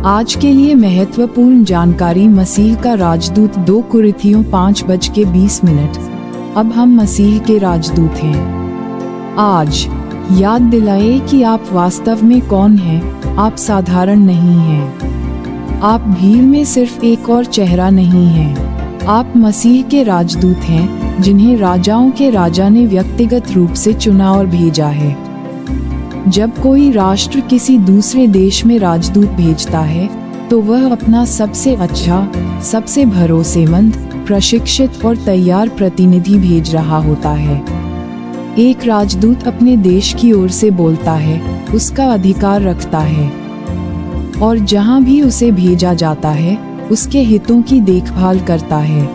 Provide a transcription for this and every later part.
आज के लिए महत्वपूर्ण जानकारी। मसीह का राजदूत 2 कुरिन्थियों 5:20। अब हम मसीह के राजदूत हैं। आज याद दिलाए कि आप वास्तव में कौन हैं। आप साधारण नहीं हैं। आप भीड़ में सिर्फ एक और चेहरा नहीं हैं। आप मसीह के राजदूत हैं, जिन्हें राजाओं के राजा ने व्यक्तिगत रूप से चुना और भेजा है। जब कोई राष्ट्र किसी दूसरे देश में राजदूत भेजता है, तो वह अपना सबसे अच्छा, सबसे भरोसेमंद, प्रशिक्षित और तैयार प्रतिनिधि भेज रहा होता है। एक राजदूत अपने देश की ओर से बोलता है, उसका अधिकार रखता है, और जहां भी उसे भेजा जाता है, उसके हितों की देखभाल करता है।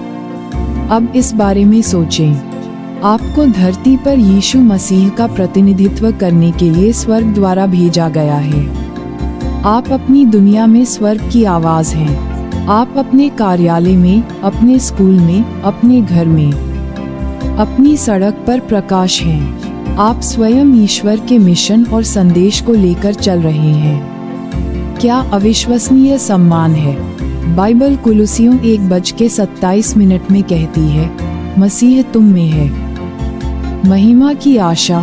अब इस बारे में सोचें। आपको धरती पर यीशु मसीह का प्रतिनिधित्व करने के लिए स्वर्ग द्वारा भेजा गया है। आप अपनी दुनिया में स्वर्ग की आवाज़ हैं। आप अपने कार्यालय में, अपने स्कूल में, अपने घर में, अपनी सड़क पर प्रकाश हैं। आप स्वयं ईश्वर के मिशन और संदेश को लेकर चल रहे हैं। क्या अविश्वसनीय सम्मान है। बाइबल कुलुसियों 1:27 में कहती है, मसीह तुम में है, महिमा की आशा।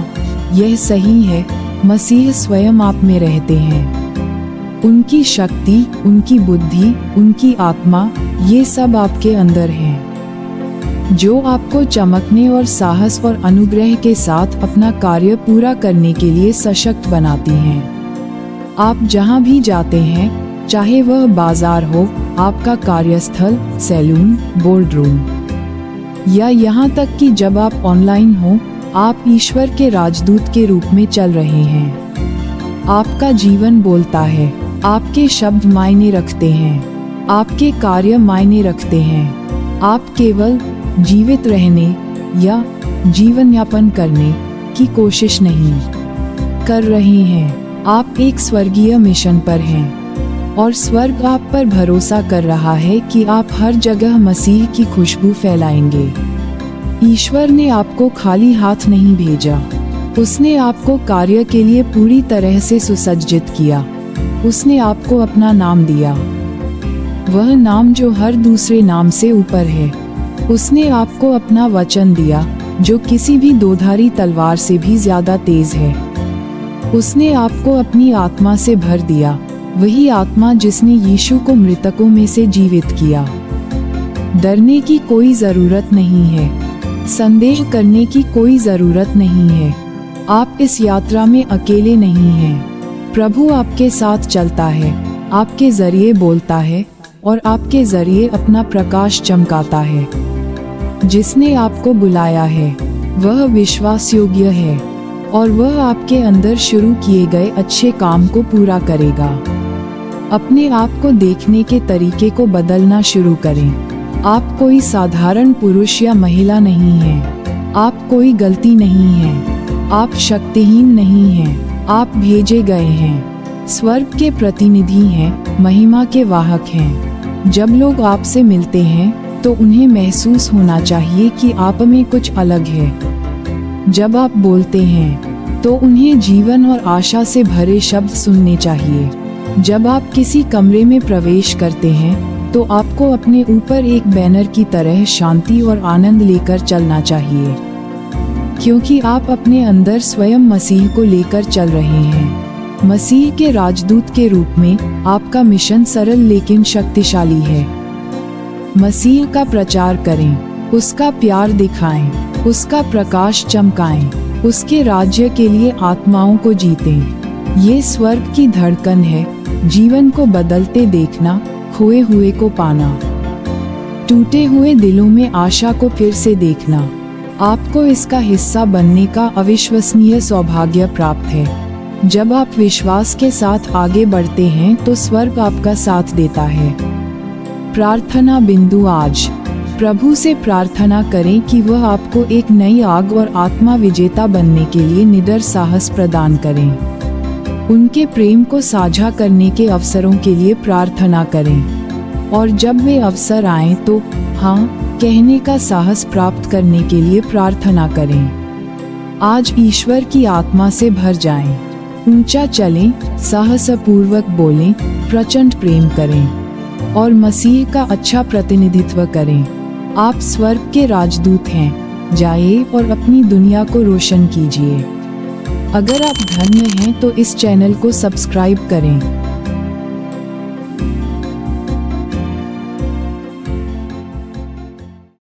यह सही है, मसीह स्वयं आप में रहते हैं। उनकी शक्ति, उनकी बुद्धि, उनकी आत्मा, ये सब आपके अंदर हैं, जो आपको चमकने और साहस और अनुग्रह के साथ अपना कार्य पूरा करने के लिए सशक्त बनाती हैं। आप जहां भी जाते हैं, चाहे वह बाजार हो, आपका कार्यस्थल, सैलून, बोर्डरूम, या यहाँ तक कि जब आप ऑनलाइन हो, आप ईश्वर के राजदूत के रूप में चल रहे हैं। आपका जीवन बोलता है। आपके शब्द मायने रखते हैं। आपके कार्य मायने रखते हैं। आप केवल जीवित रहने या जीवन यापन करने की कोशिश नहीं कर रहे हैं। आप एक स्वर्गीय मिशन पर हैं, और स्वर्ग आप पर भरोसा कर रहा है कि आप हर जगह मसीह की खुशबू फैलाएंगे। ईश्वर ने आपको खाली हाथ नहीं भेजा। उसने आपको कार्य के लिए पूरी तरह से सुसज्जित किया। उसने आपको अपना नाम दिया, वह नाम जो हर दूसरे नाम से ऊपर है। उसने आपको अपना वचन दिया, जो किसी भी दोधारी तलवार से भी ज्यादा तेज है। उसने आपको अपनी आत्मा से भर दिया, वही आत्मा जिसने यीशु को मृतकों में से जीवित किया। डरने की कोई जरूरत नहीं है। संदेह करने की कोई जरूरत नहीं है। आप इस यात्रा में अकेले नहीं हैं। प्रभु आपके साथ चलता है, आपके जरिए बोलता है, और आपके जरिए अपना प्रकाश चमकाता है। जिसने आपको बुलाया है, वह विश्वास योग्य है, और वह आपके अंदर शुरू किए गए अच्छे काम को पूरा करेगा। अपने आप को देखने के तरीके को बदलना शुरू करें। आप कोई साधारण पुरुष या महिला नहीं हैं। आप कोई गलती नहीं हैं। आप शक्तिहीन नहीं हैं। आप भेजे गए हैं। स्वर्ग के प्रतिनिधि हैं, महिमा के वाहक हैं। जब लोग आपसे मिलते हैं, तो उन्हें महसूस होना चाहिए कि आप में कुछ अलग है। जब आप बोलते हैं, तो उन्हें जीवन और आशा से भरे शब्द सुनने चाहिए। जब आप किसी कमरे में प्रवेश करते हैं, तो आपको अपने ऊपर एक बैनर की तरह शांति और आनंद लेकर चलना चाहिए, क्योंकि आप अपने अंदर स्वयं मसीह को लेकर चल रहे हैं। मसीह के राजदूत के रूप में आपका मिशन सरल लेकिन शक्तिशाली है। मसीह का प्रचार करें, उसका प्यार दिखाएं, उसका प्रकाश चमकाएं, उसके राज्य के लिए आत्माओं को जीतें। ये स्वर्ग की धड़कन है, जीवन को बदलते देखना, खोए हुए को पाना, टूटे हुए दिलों में आशा को फिर से देखना। आपको इसका हिस्सा बनने का अविश्वसनीय सौभाग्य प्राप्त है। जब आप विश्वास के साथ आगे बढ़ते हैं, तो स्वर्ग आपका साथ देता है। प्रार्थना बिंदु। आज प्रभु से प्रार्थना करें कि वह आपको एक नई आग और आत्मा विजेता बनने के लिए निडर साहस प्रदान करें। उनके प्रेम को साझा करने के अवसरों के लिए प्रार्थना करें, और जब वे अवसर आएं, तो हाँ कहने का साहस प्राप्त करने के लिए प्रार्थना करें। आज ईश्वर की आत्मा से भर जाएं। ऊंचा चलें, साहसपूर्वक बोलें, प्रचंड प्रेम करें और मसीह का अच्छा प्रतिनिधित्व करें। आप स्वर्ग के राजदूत हैं, जाइए और अपनी दुनिया को रोशन कीजिए। अगर आप धन्य हैं तो इस चैनल को सब्सक्राइब करें।